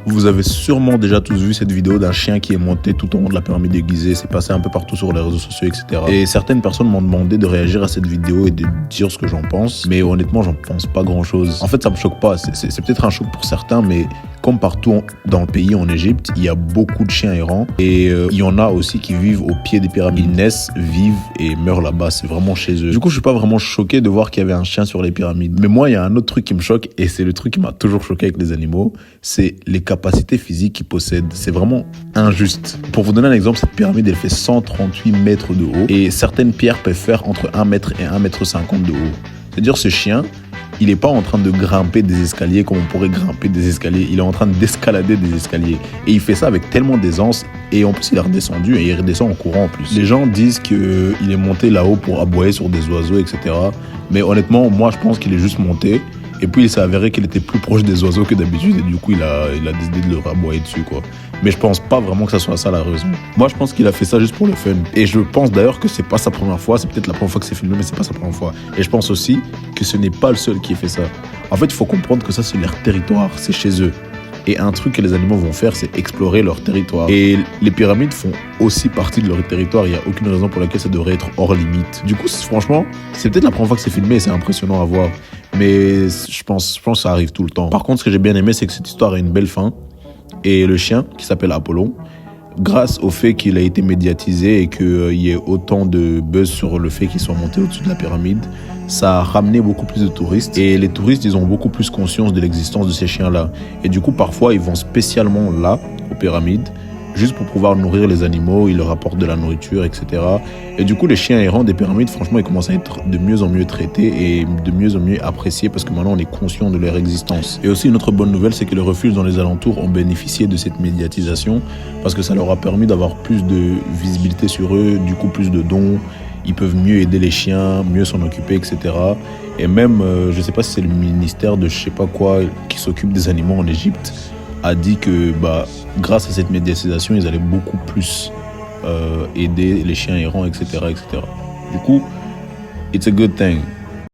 Vous avez sûrement déjà tous vu cette vidéo d'un chien qui est monté tout au long de la pyramide de Gizeh. C'est passé un peu partout sur les réseaux sociaux, etc. Et certaines personnes m'ont demandé de réagir à cette vidéo et de dire ce que j'en pense. Mais honnêtement, j'en pense pas grand-chose. En fait, ça me choque pas. C'est peut-être un choc pour certains, mais comme partout dans le pays, en Égypte, il y a beaucoup de chiens errants. Et il y en a aussi qui vivent au pied des pyramides. Ils naissent, vivent et meurent là-bas. C'est vraiment chez eux. Du coup, je suis pas vraiment choqué de voir qu'il y avait un chien sur les pyramides. Mais moi, il y a un autre truc qui me choque, et c'est le truc qui m'a toujours choqué avec les animaux, c'est les capacités physiques qu'ils possèdent. C'est vraiment injuste. Pour vous donner un exemple, cette pyramide, elle fait 138 mètres de haut. Et certaines pierres peuvent faire entre 1 mètre et 1,50 m de haut. C'est-à-dire, ce chien, il n'est pas en train de grimper des escaliers comme on pourrait grimper des escaliers. Il est en train d'escalader des escaliers. Et il fait ça avec tellement d'aisance. Et en plus, il est redescendu et il redescend en courant en plus. Les gens disent qu'il est monté là-haut pour aboyer sur des oiseaux, etc. Mais honnêtement, moi, je pense qu'il est juste monté. Et puis, il s'est avéré qu'il était plus proche des oiseaux que d'habitude. Et du coup, il a décidé de leur aboyer dessus, quoi. Mais je pense pas vraiment que ça soit ça la raison. Moi, je pense qu'il a fait ça juste pour le fun. Et je pense d'ailleurs que c'est pas sa première fois. C'est peut-être la première fois que c'est filmé, mais c'est pas sa première fois. Et je pense aussi que ce n'est pas le seul qui ait fait ça. En fait, il faut comprendre que ça, c'est leur territoire. C'est chez eux. Et un truc que les animaux vont faire, c'est explorer leur territoire. Et les pyramides font aussi partie de leur territoire. Il n'y a aucune raison pour laquelle ça devrait être hors limite. Du coup, franchement, c'est peut-être la première fois que c'est filmé et c'est impressionnant à voir. Mais je pense que ça arrive tout le temps. Par contre, ce que j'ai bien aimé, c'est que cette histoire a une belle fin. Et le chien, qui s'appelle Apollon, grâce au fait qu'il a été médiatisé et qu'il y ait autant de buzz sur le fait qu'il soit monté au-dessus de la pyramide, ça a ramené beaucoup plus de touristes. Et les touristes, ils ont beaucoup plus conscience de l'existence de ces chiens-là. Et du coup, parfois, ils vont spécialement là, aux pyramides, juste pour pouvoir nourrir les animaux, ils leur apportent de la nourriture, etc. Et du coup, les chiens errants des pyramides, franchement, ils commencent à être de mieux en mieux traités et de mieux en mieux appréciés parce que maintenant, on est conscient de leur existence. Et aussi, une autre bonne nouvelle, c'est que les refuges dans les alentours ont bénéficié de cette médiatisation parce que ça leur a permis d'avoir plus de visibilité sur eux, du coup, plus de dons. Ils peuvent mieux aider les chiens, mieux s'en occuper, etc. Et même, je ne sais pas si c'est le ministère de je sais pas quoi qui s'occupe des animaux en Égypte, a dit que grâce à cette médiatisation, ils allaient beaucoup plus aider les chiens errants, etc., etc. Du coup, it's a good thing.